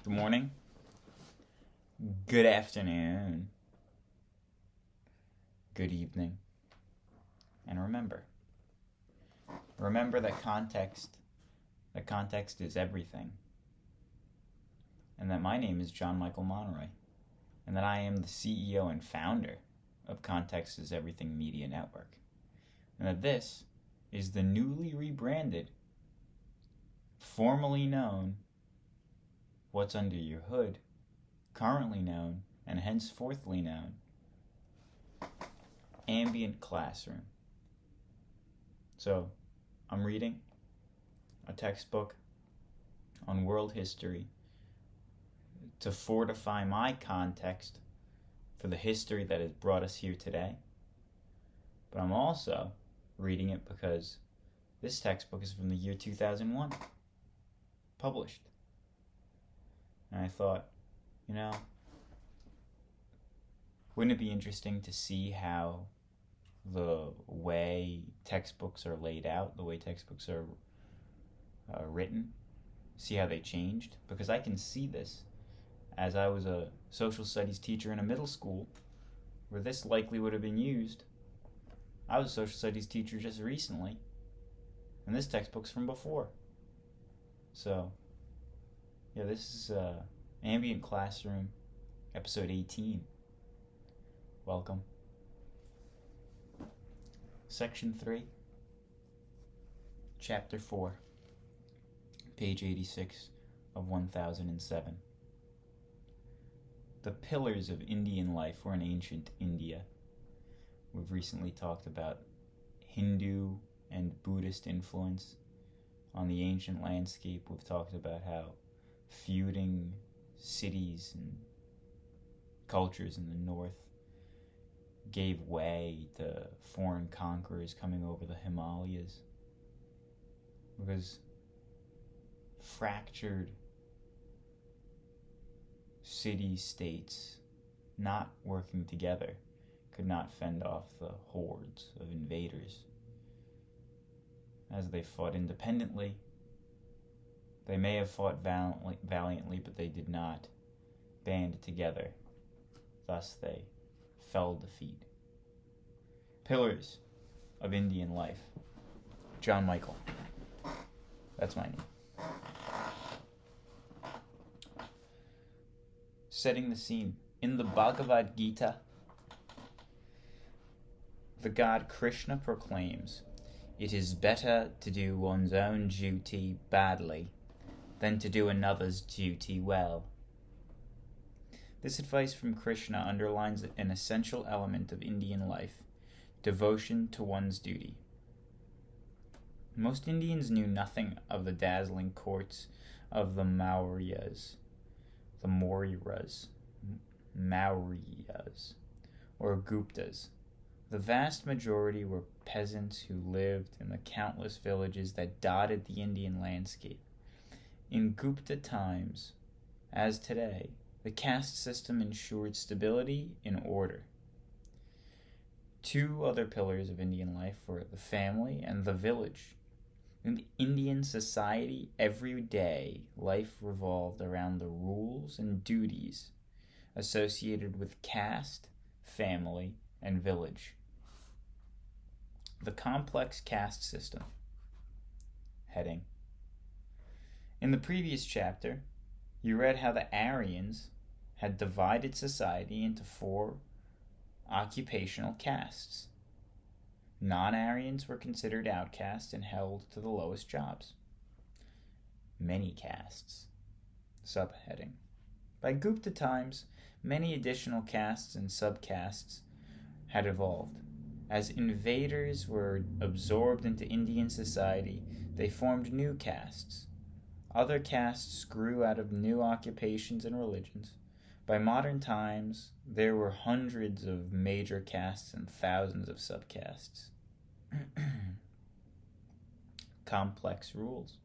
Good morning, good afternoon, good evening, and remember that context is everything, and that my name is John Michael Monroy, and that I am the CEO and founder of Context is Everything Media Network, and that this is the newly rebranded, formerly known, What's Under Your Hood, currently known, and henceforthly known, Ambient Classroom. So, I'm reading a textbook on world history to fortify my context for the history that has brought us here today. But I'm also reading it because this textbook is from the year 2001, published. And I thought, wouldn't it be interesting to see how the way textbooks are laid out, the way textbooks are written, see how they changed? Because I can see this as I was a social studies teacher in a middle school where this likely would have been used. I was a social studies teacher just recently, and this textbook's from before. So, yeah, this is Ambient Classroom, episode 18. Welcome. Section 3, Chapter 4, page 86 of 1007. The pillars of Indian life were in ancient India. We've recently talked about Hindu and Buddhist influence on the ancient landscape. We've talked about how feuding cities and cultures in the north gave way to foreign conquerors coming over the Himalayas, because fractured city-states not working together could not fend off the hordes of invaders. As they fought independently, they may have fought valiantly, but they did not band together. Thus they fell defeat. Pillars of Indian life. John Michael. That's my name. Setting the scene. In the Bhagavad Gita, the god Krishna proclaims, "It is better to do one's own duty badly than to do another's duty well." This advice from Krishna underlines an essential element of Indian life, devotion to one's duty. Most Indians knew nothing of the dazzling courts of the Mauryas, or Guptas. The vast majority were peasants who lived in the countless villages that dotted the Indian landscape. In Gupta times, as today, the caste system ensured stability and order. Two other pillars of Indian life were the family and the village. In Indian society, every day, life revolved around the rules and duties associated with caste, family, and village. The complex caste system. Heading. In the previous chapter, you read how the Aryans had divided society into 4 occupational castes. Non-Aryans were considered outcasts and held to the lowest jobs. Many castes. Subheading. By Gupta times, many additional castes and subcastes had evolved. As invaders were absorbed into Indian society, they formed new castes. Other castes grew out of new occupations and religions. By modern times, there were hundreds of major castes and thousands of subcastes. Complex rules.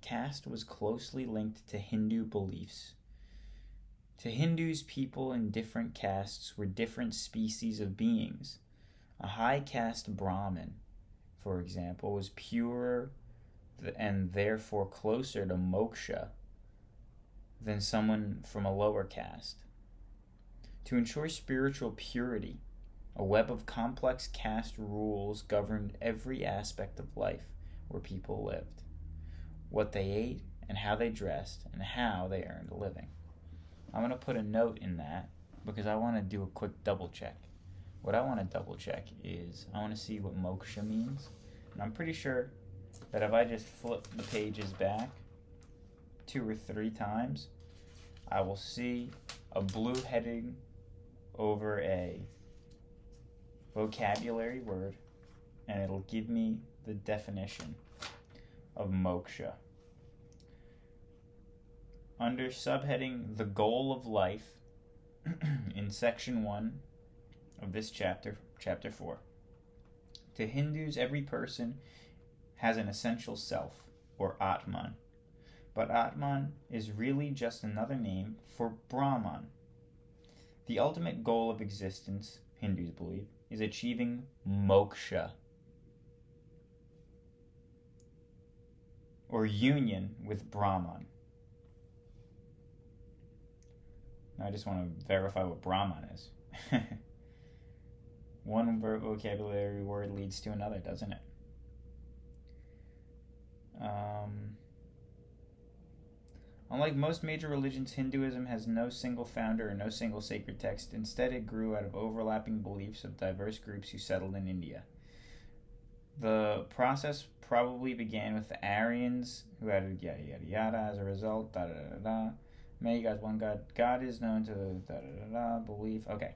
Caste was closely linked to Hindu beliefs. To Hindus, people in different castes were different species of beings. A high caste Brahmin, for example, was purer and therefore closer to moksha than someone from a lower caste. To ensure spiritual purity, a web of complex caste rules governed every aspect of life where people lived, what they ate and how they dressed and how they earned a living. I'm going to put a note in that because I want to do a quick double check. What I want to double check is I want to see what moksha means. And I'm pretty sure that if I just flip the pages back 2 or 3 times, I will see a blue heading over a vocabulary word, and it'll give me the definition of moksha. Under subheading the goal of life, in section 1 of this chapter, chapter 4, to Hindus, every person has an essential self, or Atman. But Atman is really just another name for Brahman. The ultimate goal of existence, Hindus believe, is achieving moksha, or union with Brahman. Now I just want to verify what Brahman is. One vocabulary word leads to another, doesn't it? Unlike most major religions, Hinduism has no single founder or no single sacred text. Instead, it grew out of overlapping beliefs of diverse groups who settled in India. The process probably began with the Aryans, who added yada yada yada. As a result, da da da da. Many gods, one God. God is known to the da da da da belief. Okay.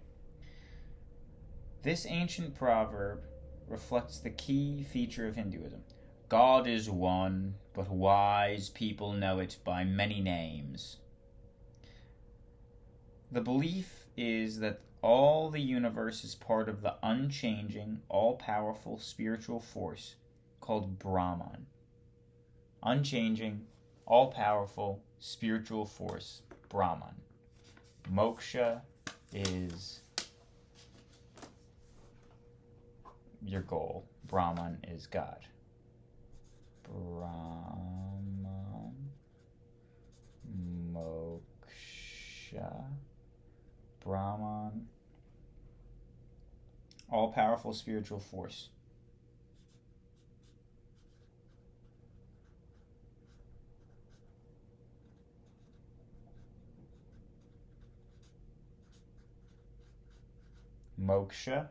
This ancient proverb reflects the key feature of Hinduism. God is one, but wise people know it by many names. The belief is that all the universe is part of the unchanging, all-powerful spiritual force called Brahman. Unchanging, all-powerful spiritual force, Brahman. Moksha is your goal. Brahman is God. Brahman, moksha, Brahman, all-powerful spiritual force. Moksha,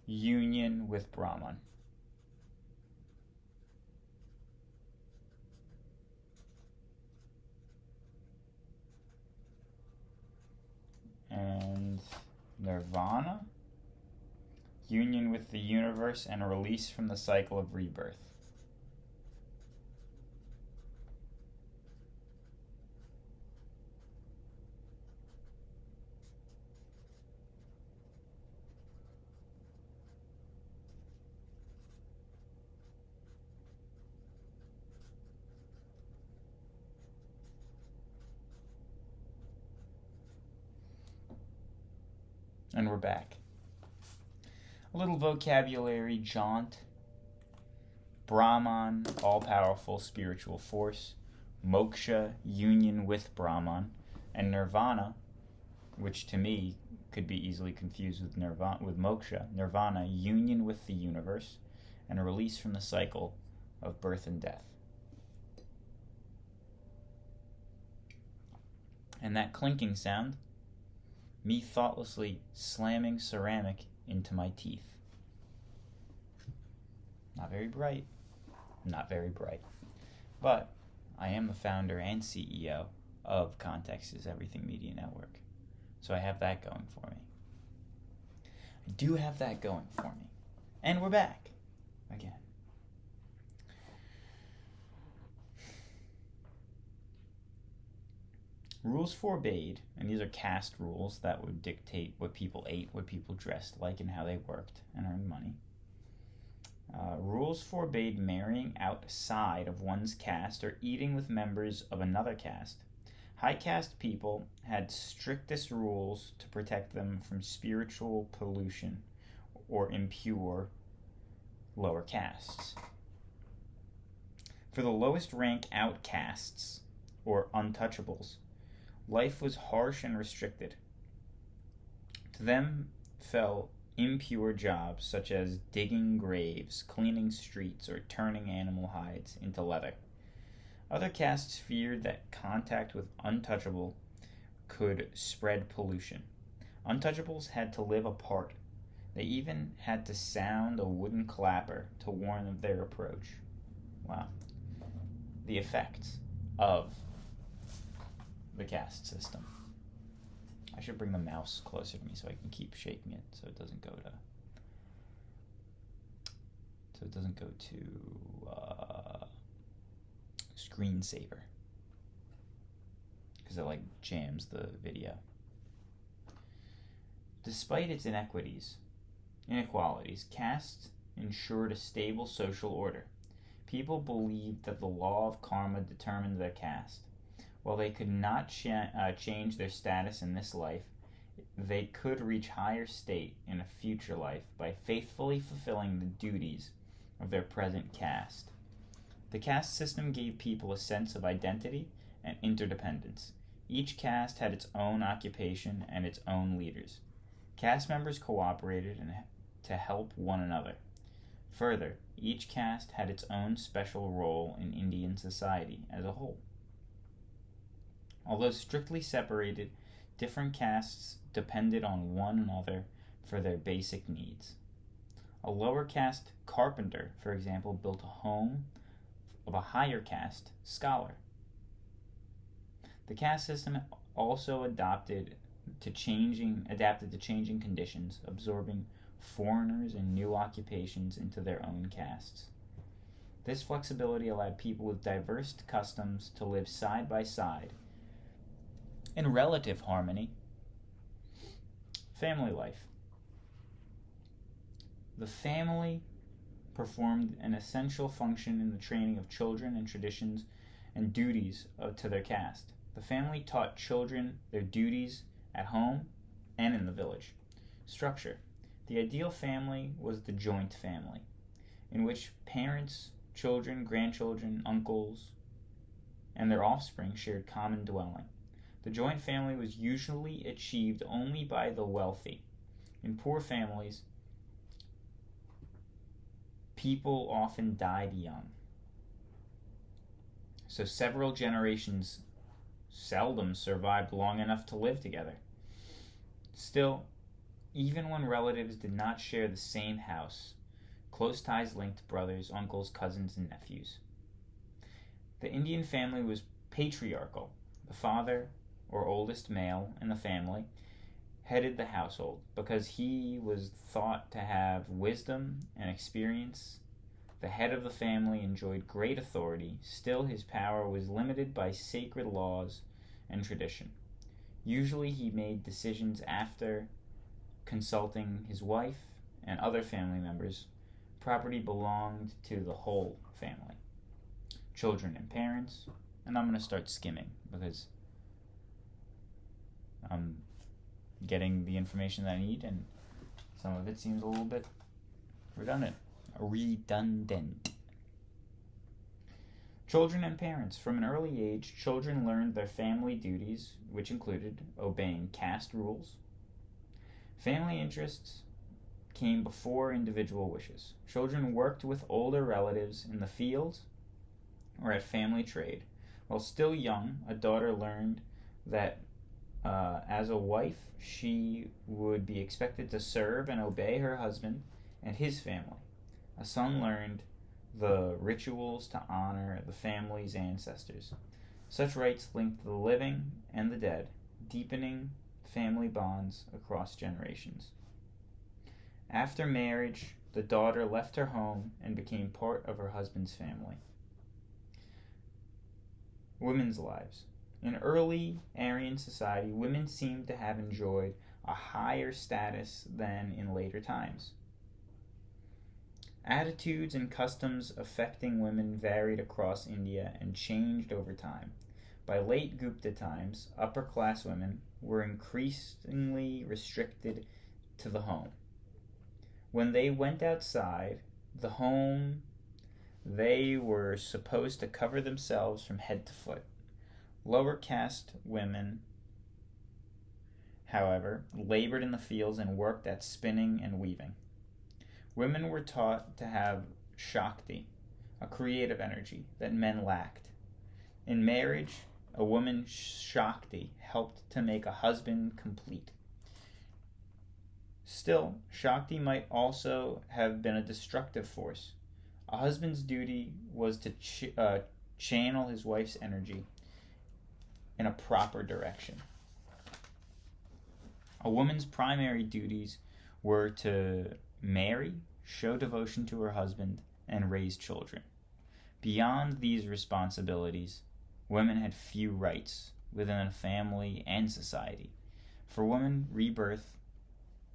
union with Brahman. And nirvana, union with the universe and release from the cycle of rebirth. And we're back. A little vocabulary jaunt. Brahman, all-powerful spiritual force. Moksha, union with Brahman. And nirvana, which to me could be easily confused with moksha. Nirvana, union with the universe, and a release from the cycle of birth and death. And that clinking sound, me thoughtlessly slamming ceramic into my teeth. Not very bright. Not very bright. But I am the founder and CEO of Context is Everything Media Network. So I have that going for me. I do have that going for me. And we're back again. Rules forbade, and these are caste rules that would dictate what people ate, what people dressed like, and how they worked and earned money. Rules forbade marrying outside of one's caste or eating with members of another caste. High caste people had strictest rules to protect them from spiritual pollution or impure lower castes. For the lowest rank outcasts, or untouchables, life was harsh and restricted. To them fell impure jobs such as digging graves, cleaning streets, or turning animal hides into leather. Other castes feared that contact with untouchable could spread pollution. Untouchables had to live apart. They even had to sound a wooden clapper to warn of their approach. Wow. The effects of the caste system. I should bring the mouse closer to me so I can keep shaking it so it doesn't go to screensaver, because it like jams the video. Despite its inequalities, caste ensured a stable social order. People believed that the law of karma determined their caste. While they could not change their status in this life, they could reach higher state in a future life by faithfully fulfilling the duties of their present caste. The caste system gave people a sense of identity and interdependence. Each caste had its own occupation and its own leaders. Caste members cooperated to help one another. Further, each caste had its own special role in Indian society as a whole. Although strictly separated, different castes depended on one another for their basic needs. A lower caste carpenter, for example, built a home of a higher caste scholar. The caste system also adapted to changing conditions, absorbing foreigners and new occupations into their own castes. This flexibility allowed people with diverse customs to live side by side in relative harmony. Family life. The family performed an essential function in the training of children and traditions and duties to their caste. The family taught children their duties at home and in the village. Structure. The ideal family was the joint family, in which parents, children, grandchildren, uncles, and their offspring shared common dwelling. The joint family was usually achieved only by the wealthy. In poor families, people often died young. So several generations seldom survived long enough to live together. Still, even when relatives did not share the same house, close ties linked brothers, uncles, cousins, and nephews. The Indian family was patriarchal. The father, or oldest male in the family, headed the household because he was thought to have wisdom and experience. The head of the family enjoyed great authority. Still, his power was limited by sacred laws and tradition. Usually he made decisions after consulting his wife and other family members. Property belonged to the whole family. Children and parents. And I'm going to start skimming because I'm getting the information that I need, and some of it seems a little bit redundant. Children and parents. From an early age, children learned their family duties, which included obeying caste rules. Family interests came before individual wishes. Children worked with older relatives in the fields or at family trade. While still young, a daughter learned that as a wife, she would be expected to serve and obey her husband and his family. A son learned the rituals to honor the family's ancestors. Such rites linked the living and the dead, deepening family bonds across generations. After marriage, the daughter left her home and became part of her husband's family. Women's lives. In early Aryan society, women seemed to have enjoyed a higher status than in later times. Attitudes and customs affecting women varied across India and changed over time. By late Gupta times, upper-class women were increasingly restricted to the home. When they went outside the home, They were supposed to cover themselves from head to foot. Lower caste women, however, labored in the fields and worked at spinning and weaving. Women were taught to have Shakti, a creative energy that men lacked. In marriage, a woman's Shakti helped to make a husband complete. Still, Shakti might also have been a destructive force. A husband's duty was to channel his wife's energy in a proper direction. A woman's primary duties were to marry, show devotion to her husband, and raise children. Beyond these responsibilities, women had few rights within a family and society. For women, rebirth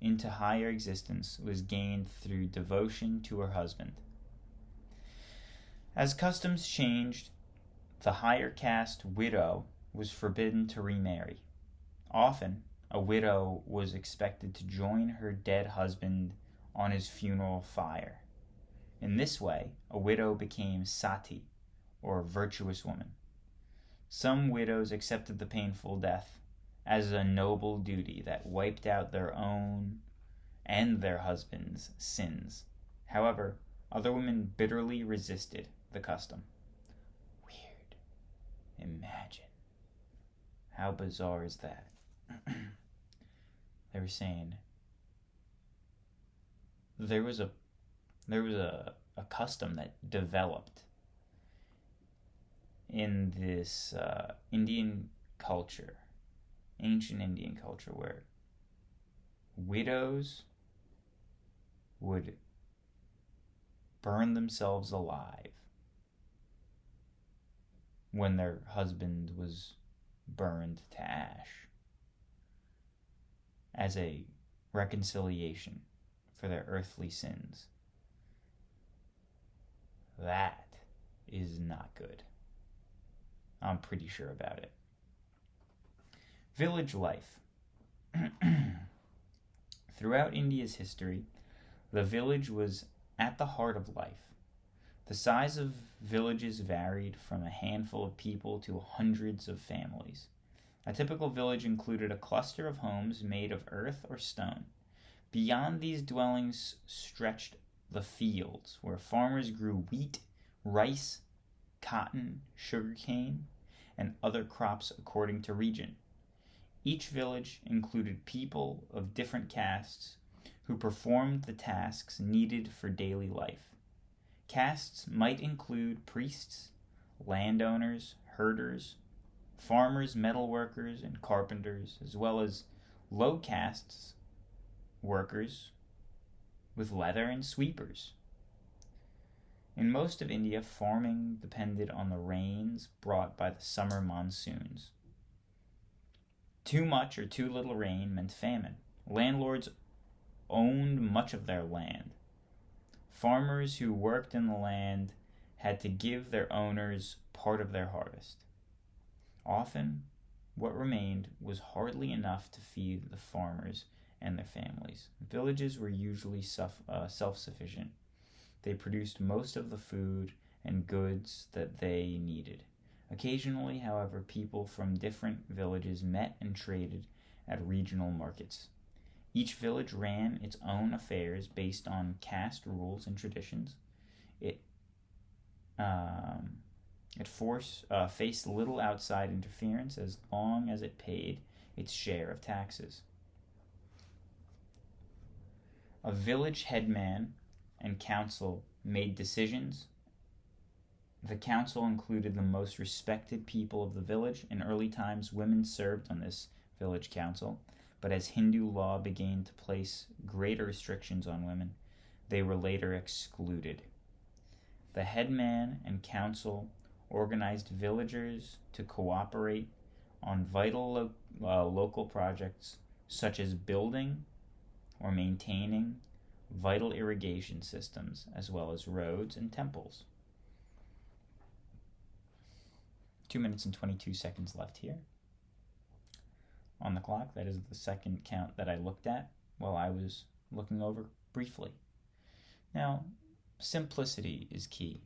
into higher existence was gained through devotion to her husband. As customs changed, the higher caste widow was forbidden to remarry. Often, a widow was expected to join her dead husband on his funeral fire. In this way, a widow became sati, or virtuous woman. Some widows accepted the painful death as a noble duty that wiped out their own and their husband's sins. However, other women bitterly resisted the custom. Weird. Imagine. How bizarre is that? They were saying there was a custom that developed in this Indian culture, ancient Indian culture, where widows would burn themselves alive when their husband was burned to ash as a reconciliation for their earthly sins. That is not good. I'm pretty sure about it. Village life. Throughout India's history, the village was at the heart of life. The size of villages varied from a handful of people to hundreds of families. A typical village included a cluster of homes made of earth or stone. Beyond these dwellings stretched the fields, where farmers grew wheat, rice, cotton, sugarcane, and other crops according to region. Each village included people of different castes who performed the tasks needed for daily life. Castes might include priests, landowners, herders, farmers, metalworkers, and carpenters, as well as low castes workers with leather and sweepers. In most of India, farming depended on the rains brought by the summer monsoons. Too much or too little rain meant famine. Landlords owned much of their land. Farmers who worked in the land had to give their owners part of their harvest. Often, what remained was hardly enough to feed the farmers and their families. Villages were usually self-sufficient. They produced most of the food and goods that they needed. Occasionally, however, people from different villages met and traded at regional markets. Each village ran its own affairs based on caste rules and traditions. It faced little outside interference as long as it paid its share of taxes. A village headman and council made decisions. The council included the most respected people of the village. In early times, women served on this village council, but as Hindu law began to place greater restrictions on women, they were later excluded. The headman and council organized villagers to cooperate on vital local projects such as building or maintaining vital irrigation systems, as well as roads and temples. 2 minutes and 22 seconds left here on the clock. That is the second count that I looked at while I was looking over briefly. Now, simplicity is key.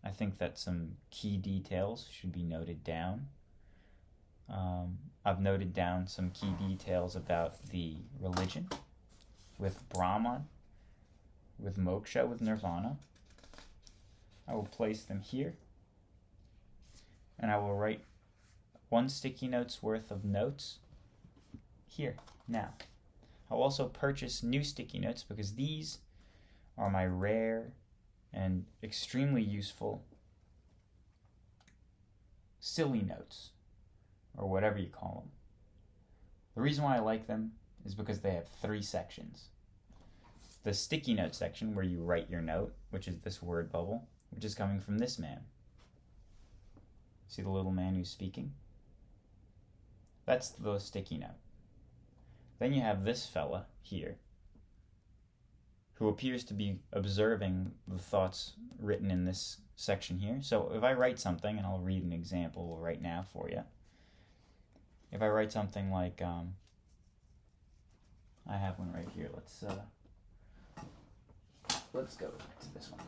I think that some key details should be noted down. I've noted down some key details about the religion with Brahman, with moksha, with nirvana. I will place them here, and I will write 1 sticky note's worth of notes here, now. I'll also purchase new sticky notes because these are my rare and extremely useful silly notes, or whatever you call them. The reason why I like them is because they have 3 sections. The sticky note section, where you write your note, which is this word bubble, which is coming from this man. See the little man who's speaking? That's the sticky note. Then you have this fella here, who appears to be observing the thoughts written in this section here. So if I write something, and I'll read an example right now for you. If I write something like, I have one right here. Let's go to this one.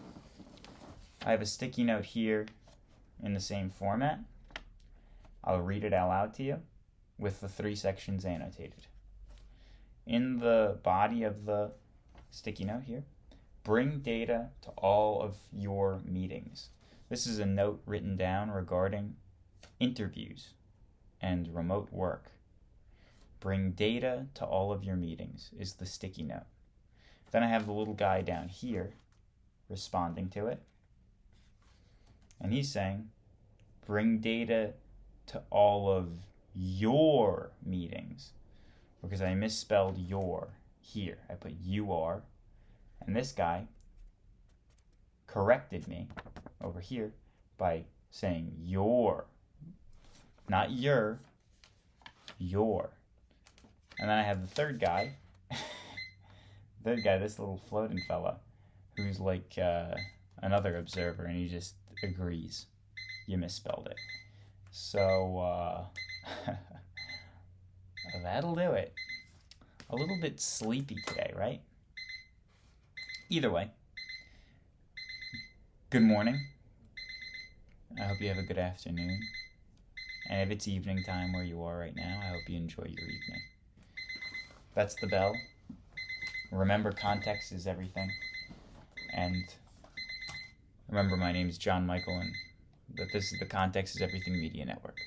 I have a sticky note here in the same format. I'll read it out loud to you with the 3 sections annotated. In the body of the sticky note here, bring data to all of your meetings. This is a note written down regarding interviews and remote work. Bring data to all of your meetings is the sticky note. Then I have the little guy down here responding to it. And he's saying, bring data to all of your meetings. Because I misspelled your here. I put you-are. And this guy corrected me over here by saying your. Not your. Your. And then I have the third guy. This little floating fella, who's like another observer, and he just agrees. You misspelled it. So, that'll do it. A little bit sleepy today, right? Either way, good morning. I hope you have a good afternoon. And if it's evening time where you are right now, I hope you enjoy your evening. That's the bell. Remember, context is everything. And remember, my name is John Michael, and that this is the Context is Everything Media Network.